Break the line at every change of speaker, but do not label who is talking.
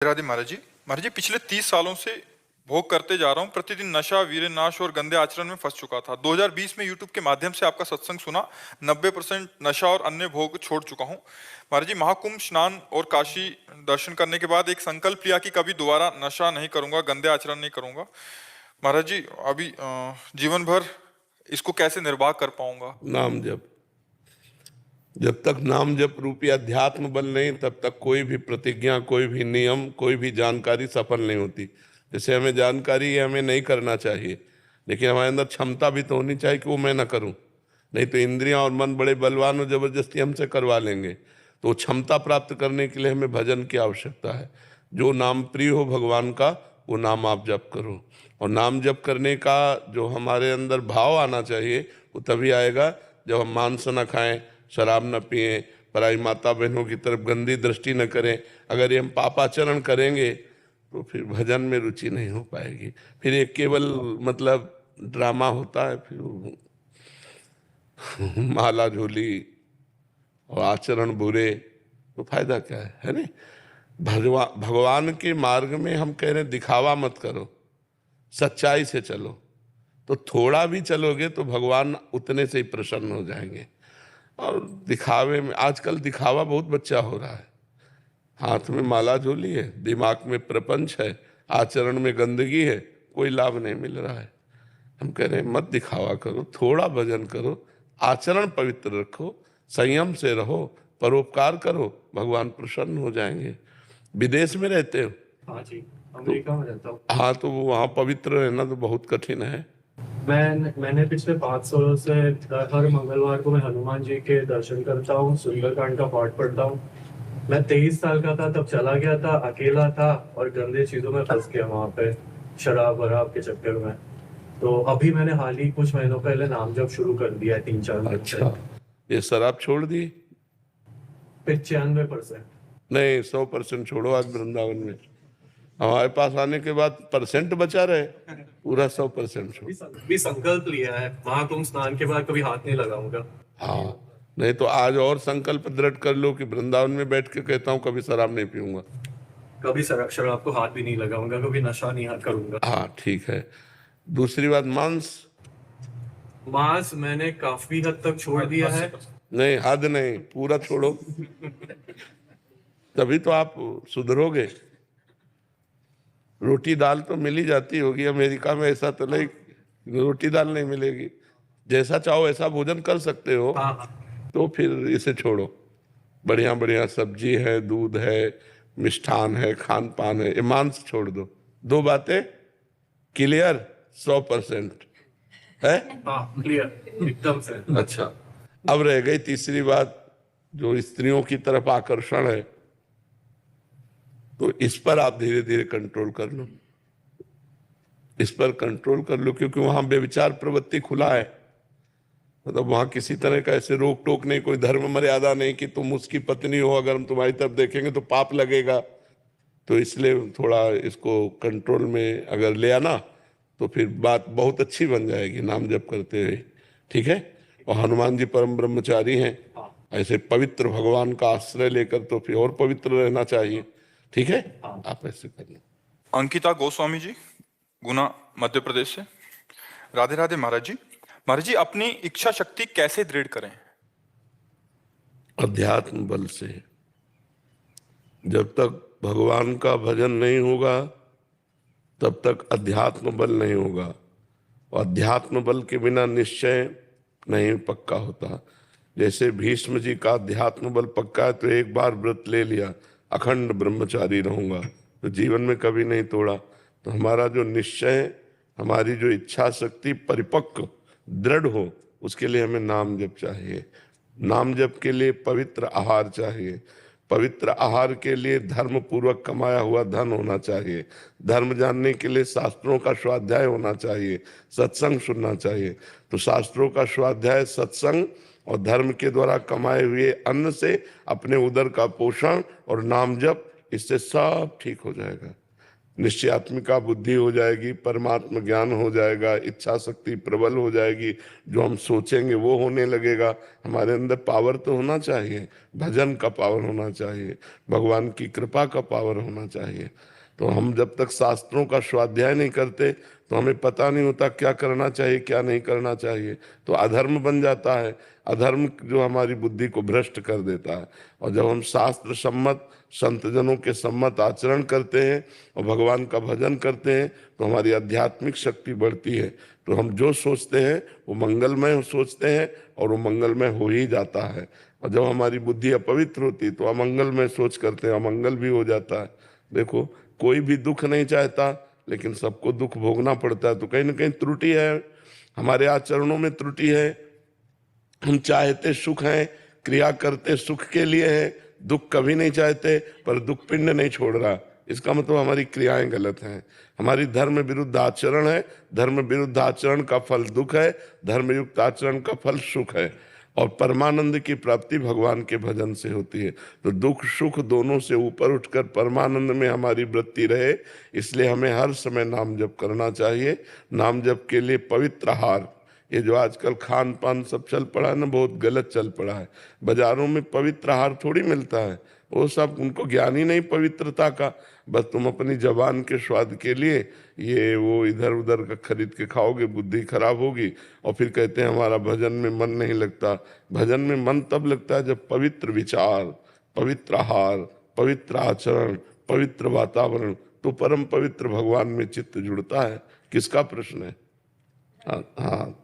राधे महाराज जी पिछले 30 सालों से भोग करते जा रहा हूँ। प्रतिदिन नशा, वीरनाश और गंदे आचरण में फंस चुका था। 2020 में यूट्यूब के माध्यम से आपका सत्संग सुना। 90% नशा और अन्य भोग छोड़ चुका हूँ। महाराज जी, महाकुंभ स्नान और काशी दर्शन करने के बाद एक संकल्प लिया कि कभी दोबारा नशा नहीं करूंगा, गंदे आचरण नहीं करूंगा। महाराज जी, अभी जीवन भर इसको कैसे निर्वाह कर पाऊंगा?
नाम जप। जब तक नाम जप रूपी अध्यात्म बल नहीं, तब तक कोई भी प्रतिज्ञा, कोई भी नियम, कोई भी जानकारी सफल नहीं होती। जैसे हमें जानकारी है हमें नहीं करना चाहिए, लेकिन हमारे अंदर क्षमता भी तो होनी चाहिए कि वो मैं ना करूं। नहीं तो इंद्रियां और मन बड़े बलवान और जबरदस्ती हमसे करवा लेंगे। तो क्षमता प्राप्त करने के लिए हमें भजन की आवश्यकता है। जो नाम प्रिय हो भगवान का, वो नाम आप जप करो। और नाम जप करने का जो हमारे अंदर भाव आना चाहिए, वो तभी आएगा जब हम मांस न खाएं, शराब न पिएं, पराई माता बहनों की तरफ गंदी दृष्टि न करें। अगर ये हम पापाचरण करेंगे तो फिर भजन में रुचि नहीं हो पाएगी। फिर एक केवल मतलब ड्रामा होता है, फिर माला झोली और आचरण बुरे, तो फायदा क्या है नहीं। भगवान के मार्ग में हम कह रहे हैं दिखावा मत करो, सच्चाई से चलो। तो थोड़ा भी चलोगे तो भगवान उतने से ही प्रसन्न हो जाएंगे। और दिखावे में आजकल दिखावा बहुत बच्चा हो रहा है। हाथ में माला झोली है, दिमाग में प्रपंच है, आचरण में गंदगी है, कोई लाभ नहीं मिल रहा है। हम कह रहे हैं मत दिखावा करो, थोड़ा भजन करो, आचरण पवित्र रखो, संयम से रहो, परोपकार करो, भगवान प्रसन्न हो जाएंगे। विदेश में रहते हो?
हाँ जी, अमेरिका में रहता हूँ।
हाँ, तो वहाँ पवित्र रहना तो बहुत कठिन है।
मैंने पिछले 5 सालों से हर मंगलवार को मैं हनुमान जी के दर्शन करता हूँ, सुंदरकांड का पाठ पढ़ता हूँ। मैं 23 साल का था तब चला गया था, अकेला था और गंदे चीजों में फंस गया वहां पे, शराब वराब के चक्कर में। तो अभी मैंने हाल ही कुछ महीनों पहले नाम जप शुरू कर दिया है, 3-4 दिन से।
अच्छा, ये शराब छोड़ दी?
95%।
नहीं, 100% छोड़ो। आज वृंदावन में हमारे पास आने के बाद परसेंट बचा रहे, पूरा 100% छोड़ो।
भी संकल्प लिया है, महाकुंभ स्नान के बाद कभी हाथ नहीं लगाऊंगा।
हाँ, नहीं तो आज और संकल्प दृढ़ कर लो कि वृंदावन में बैठ के कहता हूँ कभी शराब नहीं पीऊंगा,
कभी शराब को हाथ भी नहीं लगाऊंगा, कभी नशा नहीं करूंगा।
हाँ ठीक है। दूसरी बात,
मांस मैंने काफी हद तक छोड़ दिया है।
नहीं, हद नहीं, पूरा छोड़ो, तभी तो आप सुधरोगे। रोटी दाल तो मिल ही जाती होगी अमेरिका में, ऐसा तो नहीं रोटी दाल नहीं मिलेगी। जैसा चाहो ऐसा भोजन कर सकते हो।
हाँ।
तो फिर इसे छोड़ो। बढ़िया बढ़िया सब्जी है, दूध है, मिष्ठान है, खान पान है, ये मांस छोड़ दो। 2 बातें क्लियर? 100% है?
हाँ, क्लियर एकदम से।
अच्छा, अब रह गई तीसरी बात, जो स्त्रियों की तरफ आकर्षण है। तो इस पर आप धीरे धीरे कंट्रोल कर लो, इस पर कंट्रोल कर लो, क्योंकि वहां व्यभिचार प्रवृत्ति खुला है। मतलब वहां किसी तरह का ऐसे रोक टोक नहीं, कोई धर्म मर्यादा नहीं कि तुम उसकी पत्नी हो, अगर हम तुम्हारी तरफ देखेंगे तो पाप लगेगा। तो इसलिए थोड़ा इसको कंट्रोल में अगर ले आना तो फिर बात बहुत अच्छी बन जाएगी नाम जप करते हुए। ठीक है? और हनुमान जी परम ब्रह्मचारी हैं, ऐसे पवित्र भगवान का आश्रय लेकर तो फिर और पवित्र रहना चाहिए। ठीक है? आप ऐसे कर लो।
अंकिता गोस्वामी जी, गुना, मध्य प्रदेश से। राधे राधे महाराज जी। महाराज जी, अपनी इच्छा शक्ति कैसे दृढ़ करें?
अध्यात्म बल से। जब तक भगवान का भजन नहीं होगा तब तक अध्यात्म बल नहीं होगा, और अध्यात्म बल के बिना निश्चय नहीं पक्का होता। जैसे भीष्म जी का अध्यात्म बल पक्का है, तो एक बार व्रत ले लिया, अखंड ब्रह्मचारी रहूंगा, तो जीवन में कभी नहीं तोड़ा। तो हमारा जो निश्चय, हमारी जो इच्छा शक्ति परिपक्व दृढ़ हो, उसके लिए हमें नाम जप चाहिए। नाम जप के लिए पवित्र आहार चाहिए। पवित्र आहार के लिए धर्म पूर्वक कमाया हुआ धन होना चाहिए। धर्म जानने के लिए शास्त्रों का स्वाध्याय होना चाहिए, सत्संग सुनना चाहिए। तो शास्त्रों का स्वाध्याय, सत्संग और धर्म के द्वारा कमाए हुए अन्न से अपने उदर का पोषण और नाम जप, इससे सब ठीक हो जाएगा। निश्चयात्मिका बुद्धि हो जाएगी, परमात्म ज्ञान हो जाएगा, इच्छा शक्ति प्रबल हो जाएगी, जो हम सोचेंगे वो होने लगेगा। हमारे अंदर पावर तो होना चाहिए, भजन का पावर होना चाहिए, भगवान की कृपा का पावर होना चाहिए। तो हम जब तक शास्त्रों का स्वाध्याय नहीं करते तो हमें पता नहीं होता क्या करना चाहिए क्या नहीं करना चाहिए, तो अधर्म बन जाता है। अधर्म जो हमारी बुद्धि को भ्रष्ट कर देता है। और जब हम शास्त्र सम्मत संतजनों के सम्मत आचरण करते हैं और भगवान का भजन करते हैं तो हमारी आध्यात्मिक शक्ति बढ़ती है। तो हम जो सोचते हैं वो मंगलमय सोचते हैं और वो मंगलमय हो ही जाता है। और जब हमारी बुद्धि अपवित्र होती तो अमंगलमय सोच करते हैं, अमंगल भी हो जाता है। देखो, कोई भी दुख नहीं चाहता, लेकिन सबको दुख भोगना पड़ता है। तो कहीं ना कहीं त्रुटि है, हमारे आचरणों में त्रुटि है। हम चाहते सुख हैं, क्रिया करते सुख के लिए है, दुख कभी नहीं चाहते, पर दुख पिंड नहीं छोड़ रहा। इसका मतलब हमारी क्रियाएं गलत हैं, हमारी धर्म विरुद्ध आचरण है। धर्म विरुद्ध आचरण का फल दुख है, धर्मयुक्त आचरण का फल सुख है। और परमानंद की प्राप्ति भगवान के भजन से होती है। तो दुख सुख दोनों से ऊपर उठकर परमानंद में हमारी वृत्ति रहे, इसलिए हमें हर समय नाम जप करना चाहिए। नाम जप के लिए पवित्र आहार, ये जो आजकल खान पान सब चल पड़ा है ना, बहुत गलत चल पड़ा है। बाजारों में पवित्र आहार थोड़ी मिलता है, वो सब उनको ज्ञान ही नहीं पवित्रता का। बस तुम अपनी जबान के स्वाद के लिए ये वो इधर उधर का खरीद के खाओगे, बुद्धि खराब होगी। और फिर कहते हैं हमारा भजन में मन नहीं लगता। भजन में मन तब लगता है जब पवित्र विचार, पवित्र आहार, पवित्र आचरण, पवित्र वातावरण, तो परम पवित्र भगवान में चित्त जुड़ता है। किसका प्रश्न है? हाँ हाँ।